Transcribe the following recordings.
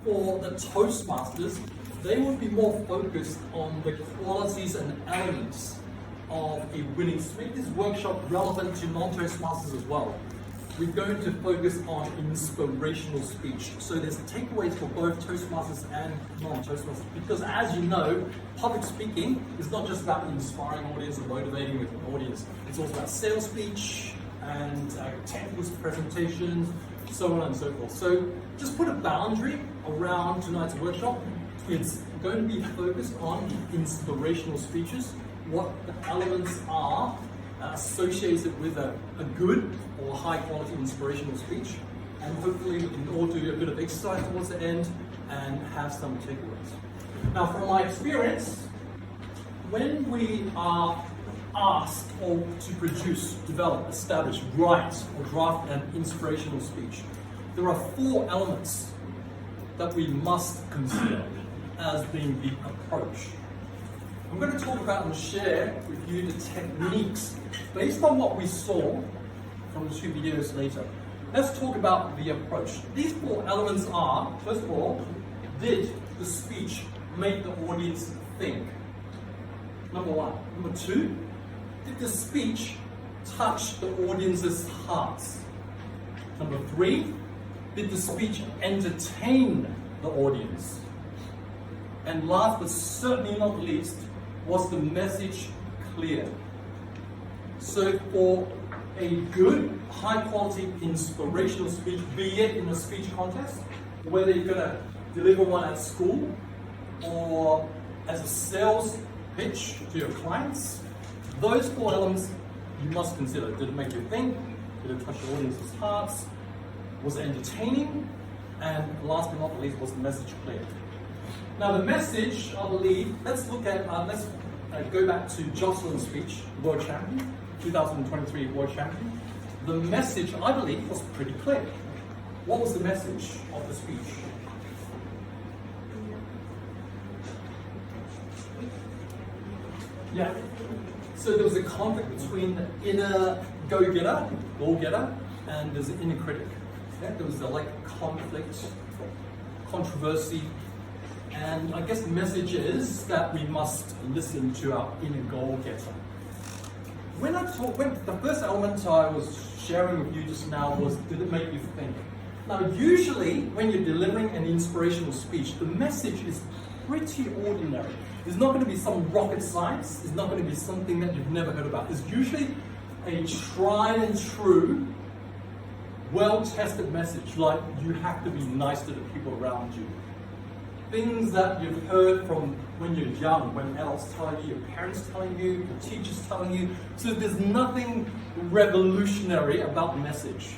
for the Toastmasters, they would be more focused on the qualities and elements of a winning speech. Make this workshop relevant to non-Toastmasters as well. We're going to focus on inspirational speech. So there's takeaways for both Toastmasters and non-Toastmasters. Because as you know, public speaking is not just about inspiring audience and motivating an audience. It's also about sales speech and technical presentations, so on and so forth. So just put a boundary around tonight's workshop. It's going to be focused on inspirational speeches, what the elements are associated with a good or high quality inspirational speech, and hopefully we can all do a bit of exercise towards the end and have some takeaways. Now from my experience, when we are asked or to produce, develop, establish, write or draft an inspirational speech, there are 4 elements that we must consider as being the approach. I'm going to talk about and share with you the techniques based on what we saw from the 2 videos later. Let's talk about the approach. These 4 elements are, first of all, did the speech make the audience think? Number 1. Number 2, did the speech touch the audience's hearts? Number 3, did the speech entertain the audience? And last but certainly not least, was the message clear? So for a good, high quality, inspirational speech, be it in a speech contest, whether you're going to deliver one at school or as a sales pitch to your clients, those 4 elements you must consider. Did it make you think? Did it touch the audience's hearts? Was it entertaining? And last but not least, was the message clear? Now the message, I believe, let's look at, let's go back to Jocelyn's speech, World Champion, 2023 World Champion. The message, I believe, was pretty clear. What was the message of the speech? Yeah. So there was a conflict between the inner go-getter, goal-getter, and there's an inner critic. Yeah? There was a conflict, controversy, and I guess the message is that we must listen to our inner goal-getter. When the first element I was sharing with you just now was, did it make you think? Now usually when you're delivering an inspirational speech, the message is pretty ordinary. There's not going to be some rocket science. It's not going to be something that you've never heard about. It's usually a tried and true, well-tested message, like you have to be nice to the people around you. Things that you've heard from when you're young, when adults telling you, your parents telling you, your teachers telling you. So there's nothing revolutionary about the message.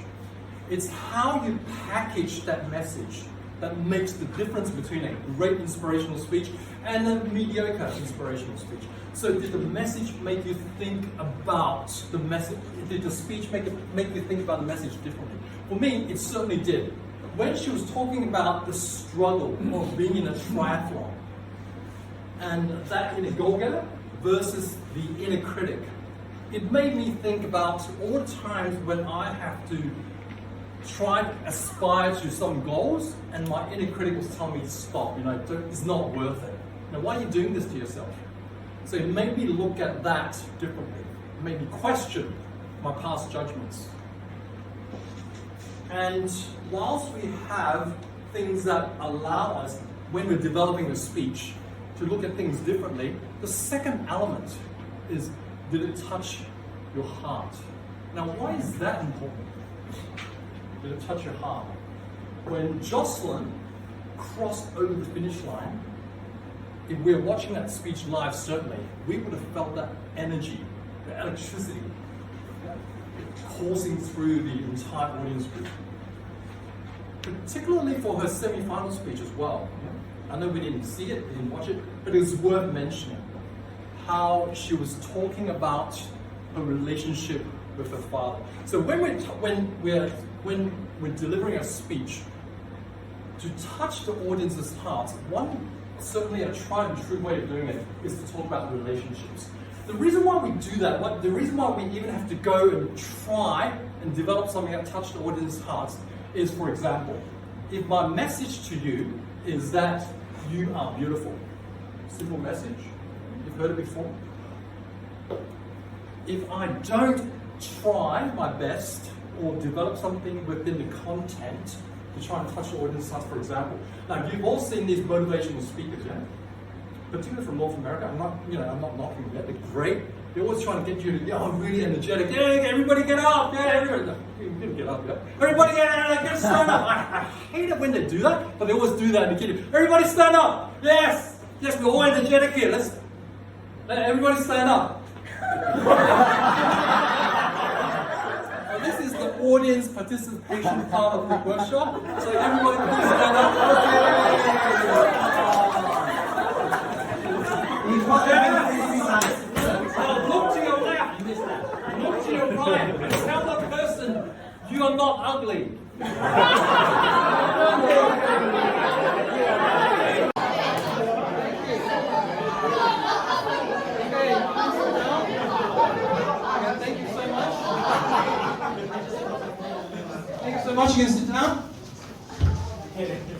It's how you package that message that makes the difference between a great inspirational speech and a mediocre inspirational speech. So did the message make you think about the message? Did the speech make you think about the message differently? For me, it certainly did. When she was talking about the struggle of being in a triathlon and that inner goal-getter versus the inner critic, it made me think about all the times when I have to try to aspire to some goals and my inner critic was telling me to stop, it's not worth it. Now, why are you doing this to yourself? So it made me look at that differently. It made me question my past judgments. And whilst we have things that allow us, when we're developing a speech, to look at things differently, the second element is, did it touch your heart? Now, why is that important? Did it touch your heart? When Jocelyn crossed over the finish line, if we were watching that speech live, certainly, we would have felt that energy, the electricity, coursing through the entire audience group. Particularly for her semi-final speech as well. I know we didn't see it, we didn't watch it, but it was worth mentioning how she was talking about her relationship with her father. So when we're delivering a speech, to touch the audience's hearts, certainly a tried and true way of doing it is to talk about relationships. The reason why we do that, the reason why we even have to go and try and develop something that touches the audience's hearts is, for example, if my message to you is that you are beautiful. Simple message. You've heard it before. If I don't try my best or develop something within the content to try and touch the audience, for example. Now, you've all seen these motivational speakers, yeah? Particularly from North America. I'm not knocking them. They're great. They're always trying to get you to, really energetic. Yeah, everybody get up. Yeah, everybody. No, you didn't get up, yeah? Everybody get stand up. I hate it when they do that, but they always do that in the kid. Everybody stand up. Yes, we're all energetic here. Let everybody stand up. This is the audience participation part of the workshop. So everybody please stand up. Look to your left. Look to your right. And tell the person you are not ugly. Thank you so much. You can sit down.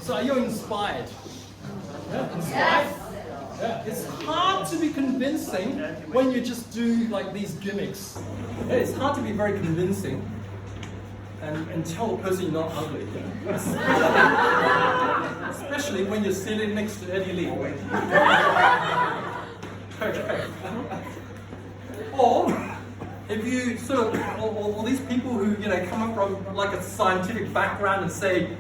So are you inspired? Yeah, inspired? Yeah. It's hard to be convincing when you just do like these gimmicks. Yeah, it's hard to be very convincing and tell a person you're not ugly. Especially when you're sitting next to Eddie Lee. Okay. Or if you sort of, all these people who come up from like a scientific background and say,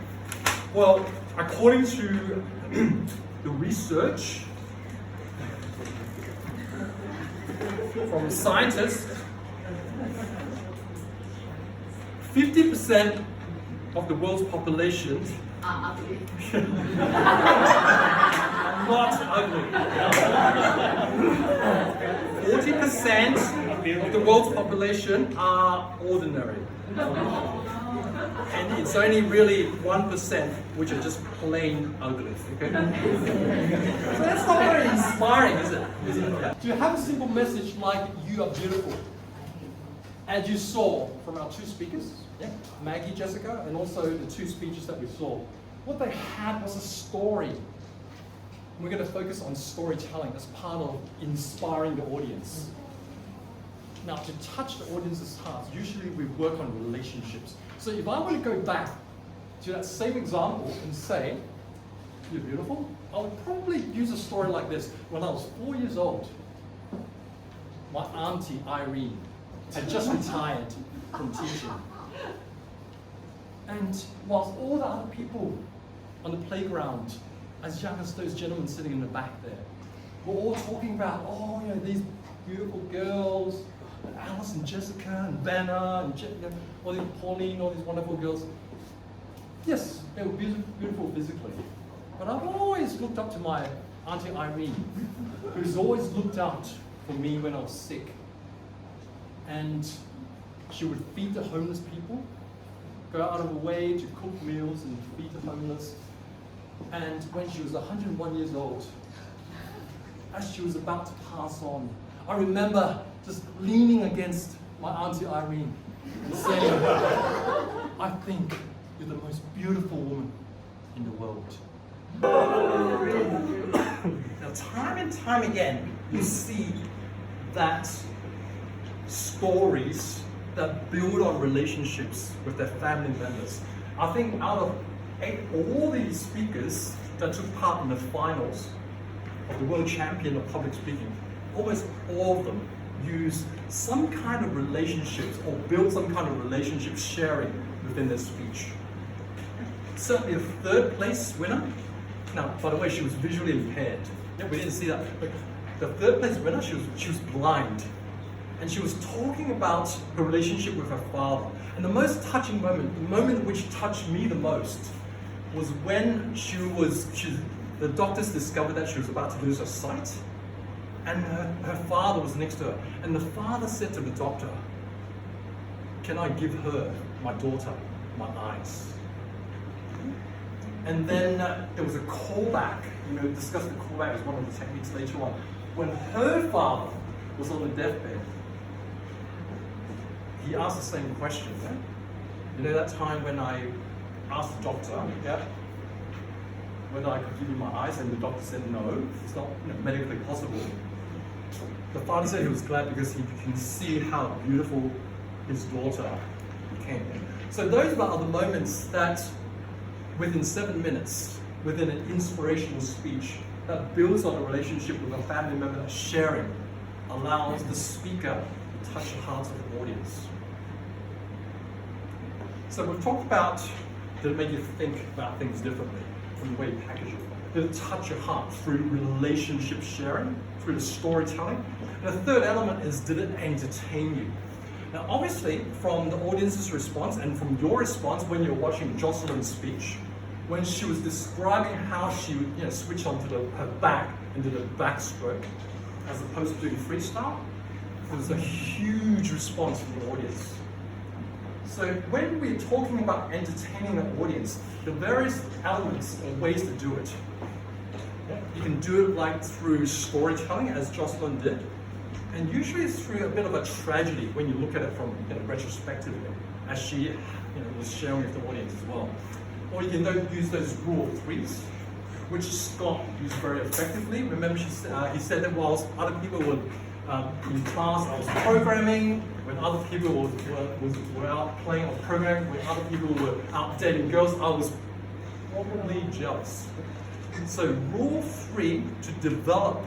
well, according to the research from scientists, 50% of the world's population are ugly. Not ugly. 40% of the world's population are ordinary. And it's only really 1% which are just plain ugly. Okay? So that's not very inspiring, is it? Do you have a simple message like you are beautiful? As you saw from our two speakers, Maggie, Jessica, and also the two speeches that we saw, what they had was a story. We're going to focus on storytelling as part of inspiring the audience. Now, to touch the audience's hearts, usually we work on relationships. So if I want to go back to that same example and say, you're beautiful, I would probably use a story like this. When I was 4 years old, my auntie Irene had just retired from teaching. And whilst all the other people on the playground, as young as those gentlemen sitting in the back there, were all talking about, these beautiful girls, Alice and Jessica and Vanna and all these Pauline, all these wonderful girls. Yes, they were beautiful physically. But I've always looked up to my Auntie Irene, who's always looked out for me when I was sick. And she would feed the homeless people, go out of her way to cook meals and feed the homeless. And when she was 101 years old, as she was about to pass on, I remember just leaning against my Auntie Irene and saying, I think you're the most beautiful woman in the world. Now, time and time again, you see that stories that build on relationships with their family members. I think out of all these speakers that took part in the finals of the World Champion of Public Speaking, almost all of them use some kind of relationships or build some kind of relationship sharing within their speech. Certainly a third place winner. Now, by the way, she was visually impaired. Yeah, we didn't see that. But the third place winner, she was blind. And she was talking about her relationship with her father. And the most touching moment, the moment which touched me the most, was when the doctors discovered that she was about to lose her sight. And her father was next to her. And the father said to the doctor, can I give her, my daughter, my eyes? And then there was a callback. Discussed the callback as one of the techniques later on. When her father was on the deathbed, he asked the same question. Yeah? That time when I asked the doctor, whether I could give you my eyes, and the doctor said no, it's not medically possible. The father said he was glad because he can see how beautiful his daughter became. So those are the moments that within 7 minutes, within an inspirational speech that builds on a relationship with a family member, that sharing allows the speaker to touch the hearts of the audience. So we've talked about, did it make you think about things differently from the way you package it? Did it touch your heart through relationship sharing, through the storytelling? And the third element is, did it entertain you? Now obviously, from the audience's response and from your response when you're watching Jocelyn's speech, when she was describing how she would switch onto her back and did a backstroke, as opposed to doing freestyle, there was a huge response from the audience. So when we're talking about entertaining the audience, the various elements or ways to do it. You can do it like through storytelling, as Jocelyn did, and usually it's through a bit of a tragedy when you look at it from retrospectively, as she was sharing with the audience as well. Or you can use those rule of threes, which Scott used very effectively. Remember, he said that whilst other people were in class, I was programming. When other people were out playing or programming, when other people were out dating girls, I was probably jealous. So rule 3, to develop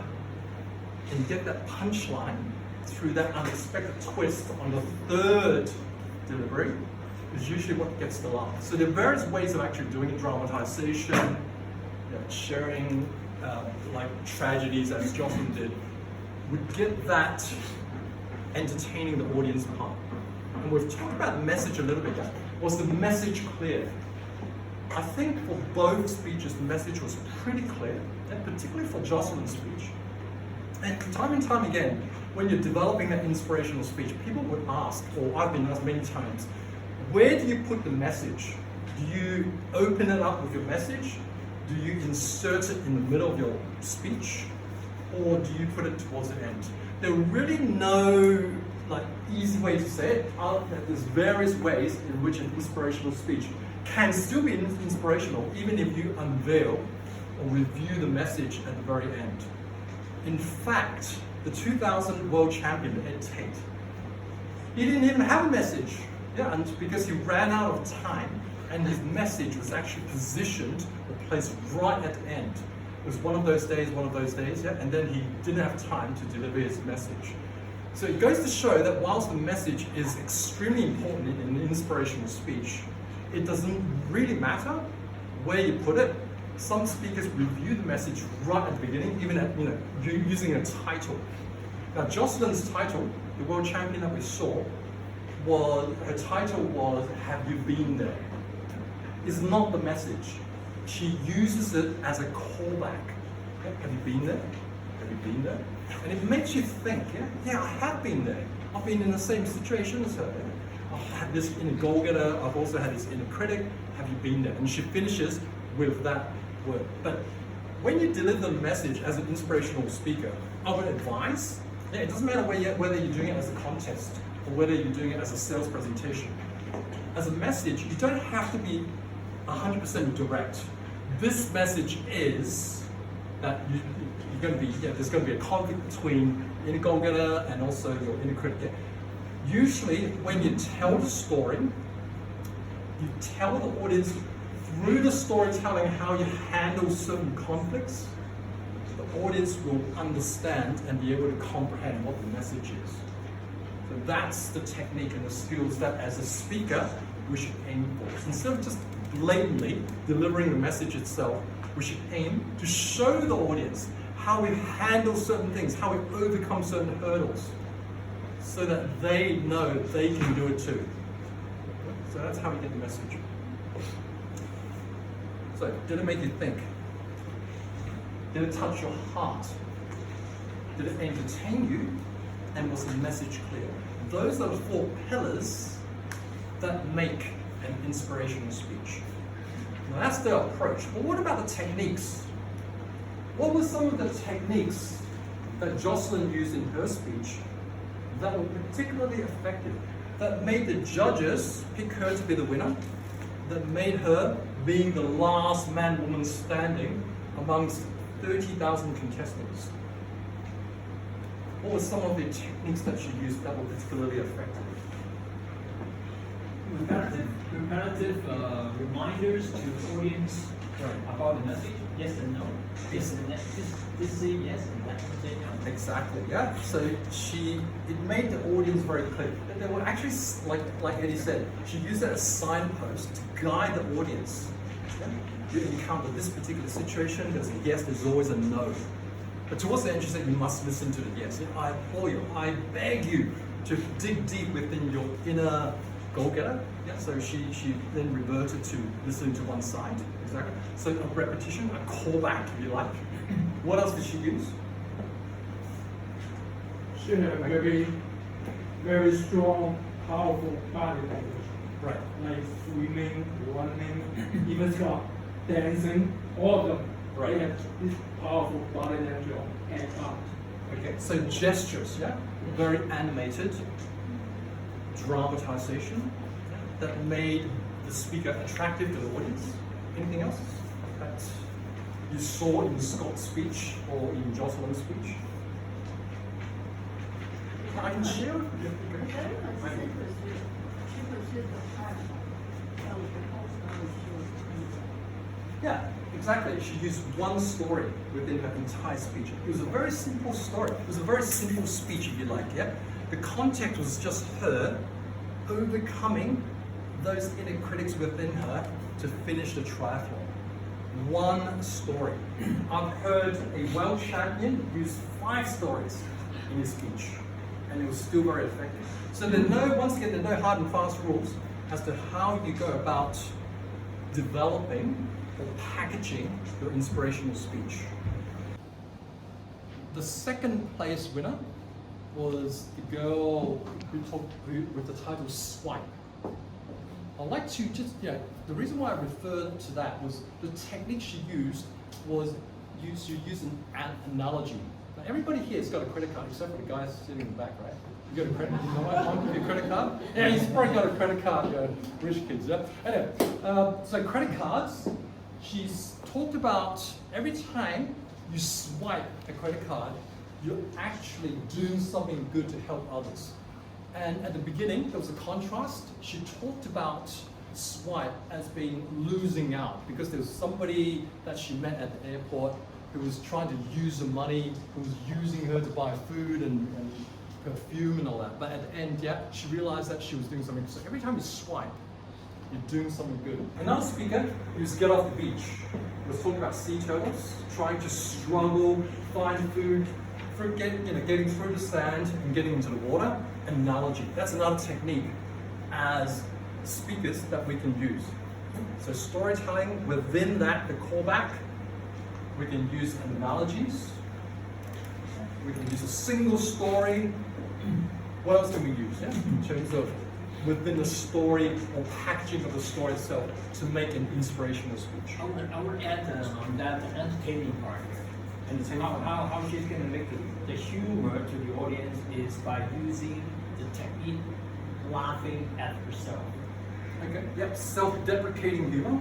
and get that punchline through that unexpected twist on the third delivery is usually what gets the laugh. So there are various ways of actually doing it: dramatization, sharing like tragedies, as Jocelyn did, would get that entertaining the audience part. And we've talked about the message a little bit. Was the message clear? I think for both speeches, the message was pretty clear, and particularly for Jocelyn's speech. And time again, when you're developing that inspirational speech, people would ask, or I've been asked many times, where do you put the message? Do you open it up with your message? Do you insert it in the middle of your speech? Or do you put it towards the end? There are really no easy way to say it. There's various ways in which an inspirational speech can still be inspirational, even if you unveil or review the message at the very end. In fact, the 2000 world champion, Ed Tate, he didn't even have a message. And because he ran out of time, and his message was actually positioned or placed right at the end. It was one of those days, and then he didn't have time to deliver his message. So it goes to show that whilst the message is extremely important in an inspirational speech, it doesn't really matter where you put it. Some speakers review the message right at the beginning, even at using a title. Now Jocelyn's title, the world champion that we saw, her title was "Have You Been There?" Is not the message. She uses it as a callback. Have you been there? Have you been there? And it makes you think, yeah, I have been there. I've been in the same situation as her. I've had this inner goal-getter, I've also had this inner critic. Have you been there? And she finishes with that word. But when you deliver the message as an inspirational speaker, I would advise, it doesn't matter whether you're doing it as a contest or whether you're doing it as a sales presentation. As a message, you don't have to be 100% direct. This message is that there's going to be a conflict between inner goal-getter and also your inner critic. Usually, when you tell the story, you tell the audience through the storytelling how you handle certain conflicts. The audience will understand and be able to comprehend what the message is. So that's the technique and the skills that, as a speaker, we should aim for. Instead of just blatantly delivering the message itself, we should aim to show the audience how we handle certain things, how we overcome certain hurdles, so that they know they can do it too. So that's how we get the message. So, did it make you think? Did it touch your heart? Did it entertain you? And was the message clear? Those are the 4 pillars that make an inspirational speech. Now that's the approach. But what about the techniques? What were some of the techniques that Jocelyn used in her speech that were particularly effective, that made the judges pick her to be the winner, that made her being the last man, woman standing amongst 30,000 contestants. What were some of the techniques that she used that were particularly effective? Repetitive reminders to the audience about the message, yes and no. This say yes and that one say no. Exactly, yeah. So it made the audience very clear. And they were actually, like Eddie said, she used that as a signpost to guide the audience. Yeah? You encounter this particular situation, there's a yes, there's always a no. But towards the end, she said, you must listen to the yes. I implore you, I beg you to dig deep within your inner go-getter. Yeah, so she then reverted to listening to one side. Exactly. So a repetition, a callback, if you like. What else did she use? She had a very, very strong, powerful body language. Right. Like swimming, running, even Scott, dancing, all of them. Right. They have this powerful body language and art. Okay. So gestures, yeah, very animated, dramatization that made the speaker attractive to the audience. Anything else that you saw in Scott's speech or in Jocelyn's speech? I can share. Yeah, exactly. She used one story within her entire speech. It was a very simple story. It was a very simple speech, if you like, yeah? The context was just her overcoming those inner critics within her to finish the triathlon. One story. I've heard a world champion use 5 stories in his speech, and it was still very effective. So once again, there are no hard and fast rules as to how you go about developing or packaging your inspirational speech. The second place winner was the girl with the title Swipe. I'd like to the reason why I referred to that was the technique she used was to use an analogy. Now everybody here has got a credit card, except for the guys sitting in the back, right? You got a credit, you know what? Mom, give you a credit card? Yeah, he's probably got a credit card, rich kids, yeah? Anyway, so credit cards, she's talked about every time you swipe a credit card, you're actually doing something good to help others. And at the beginning, there was a contrast. She talked about swipe as being losing out because there was somebody that she met at the airport who was trying to use the money, who was using her to buy food and perfume and all that. But at the end, yeah, she realized that she was doing something. So every time you swipe, you're doing something good. Another speaker who's Get Off the Beach was talking about sea turtles, trying to struggle, find food, getting through the sand and getting into the water. Analogy. That's another technique as speakers that we can use. So storytelling, within that, the callback, we can use analogies. We can use a single story. What else can we use in terms of within the story or packaging of the story itself to make an inspirational speech? I would add on that the entertaining part. And how she's going to make the humor to the audience is by using the technique laughing at herself. Okay. Yep. Self-deprecating humor.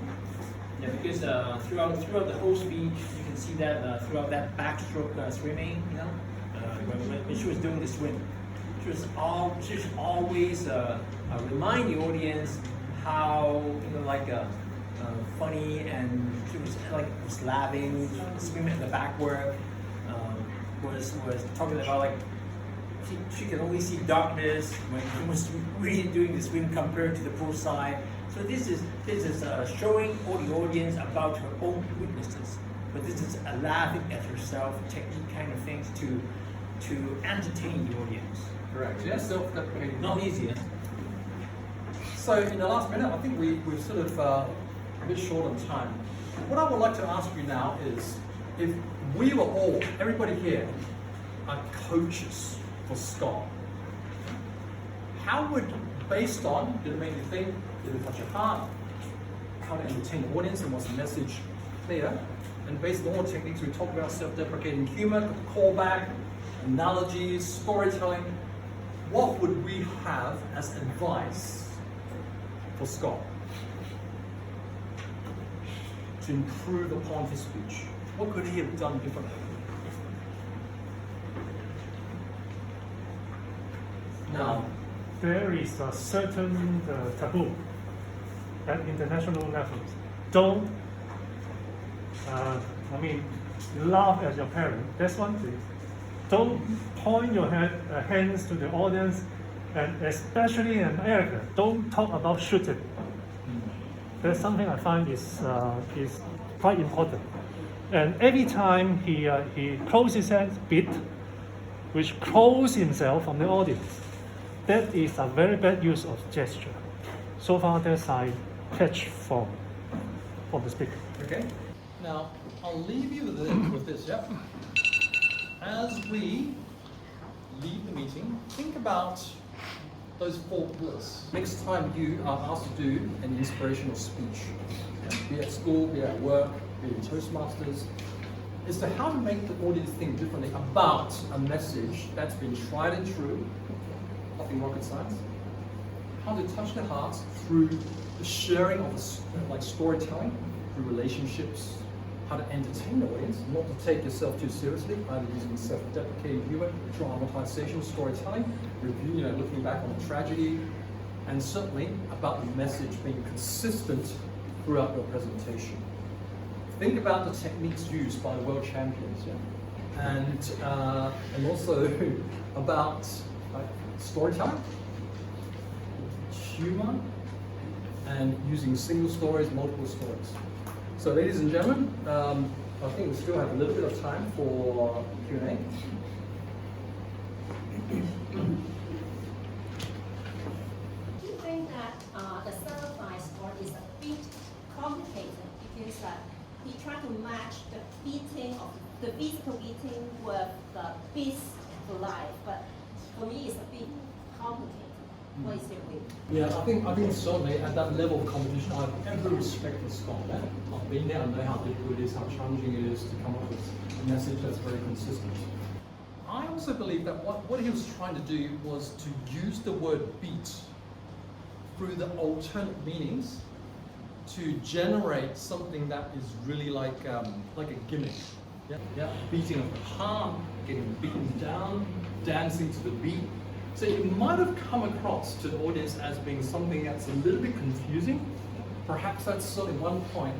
Yeah, because throughout the whole speech, you can see that throughout that backstroke swimming, when she was doing the swim, she was always remind the audience how funny, and she was laughing, swimming at the backward, was talking about she can only see darkness when she was really doing the swim compared to the poolside. So this is showing all the audience about her own weaknesses, but this is a laughing at herself technique kind of things to entertain the audience. Correct. Yeah, self-deprecating. Not easy. So in the last minute, I think we're sort of a bit short on time. What I would like to ask you now is, if we were all, everybody here, are coaches for Scott, how would, based on, did it make you think, did it touch your heart, how to entertain the audience, and was the message clear, and based on all the techniques we talked about, self-deprecating humor, callback, analogies, storytelling, what would we have as advice for Scott? to improve upon his speech? What could he have done differently? Now, there is a certain taboo at international levels. Don't, laugh at your parent. That's one thing. Don't point your hands to the audience, and especially in America, don't talk about shooting. That's something I find is quite important. And every time he closes his hands, beat, which close himself from the audience, that is a very bad use of gesture. So far, that's I catch from the speaker. Okay. Now, I'll leave you with this, yeah? As we leave the meeting, think about those 4 pillars. Next time you are asked to do an inspirational speech, be at school, be at work, be in Toastmasters, is to how to make the audience think differently about a message that's been tried and true, nothing rocket science. How to touch their hearts through the sharing of storytelling, through relationships, how to entertain the audience, not to take yourself too seriously, either using self-deprecating humor, dramatization, storytelling, review, looking back on a tragedy, and certainly about the message being consistent throughout your presentation. Think about the techniques used by the world champions, yeah? And also about storytelling, humor, and using single stories, multiple stories. So ladies and gentlemen, I think we still have a little bit of time for Q&A. Do you think that the certified score is a bit complicated because he tried to match the beating of the physical beating with the beats to life, but for me it's a bit complicated. What is your view? Yeah, I think certainly at that level of competition, I have every respect for Scott. I've been there, I know how difficult it is, how challenging it is to come up with a message that's very consistent. I also believe that what he was trying to do was to use the word beat through the alternate meanings to generate something that is really like a gimmick. Yeah, beating of the heart, getting beaten down, dancing to the beat. So it might have come across to the audience as being something that's a little bit confusing. Perhaps that's certainly one point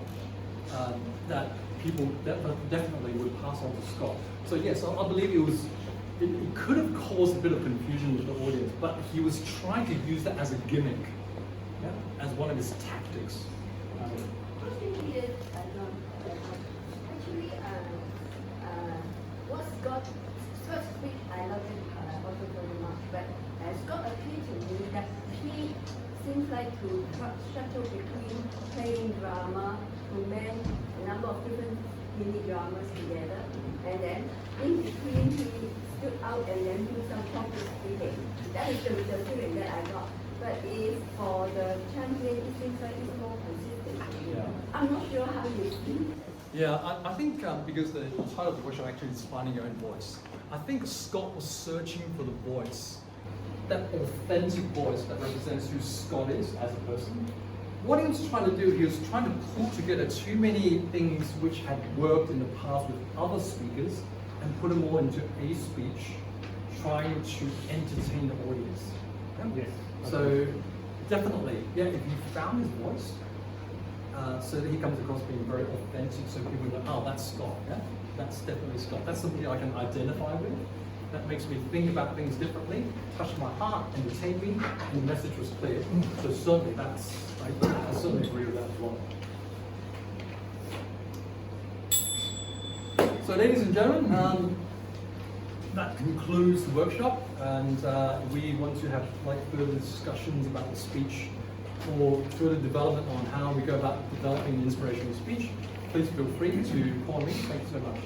that people definitely would pass on to Scott. So yes, I believe it could have caused a bit of confusion with the audience, but he was trying to use that as a gimmick, yeah, as one of his tactics. I think he is, actually, what Scott's speech, I love it also very much, but Scott appeared to me that he seems like to shuttle between playing drama, to man a number of different mini dramas together, and then in between he stood out and then do some public speaking. That is the feeling that I got. But if for the champion, it seems like it's more consistent. Yeah. I'm not sure how you see. Yeah, I think because the title of the workshop actually is Finding Your Own Voice. I think Scott was searching for the voice, that authentic voice that represents who Scott is as a person. What he was trying to do, he was trying to pull together too many things which had worked in the past with other speakers and put them all into a speech, trying to entertain the audience. Yes. So definitely, yeah, if you found his voice, so that he comes across being very authentic, so people go, oh, that's Scott, yeah? That's definitely Scott. That's something I can identify with. That makes me think about things differently, touched my heart, entertained me, and the message was clear. So certainly I certainly agree with that as well. So ladies and gentlemen, that concludes the workshop, and we want to have further discussions about the speech or further development on how we go about developing an inspirational speech. Please feel free to call me. Thank you so much.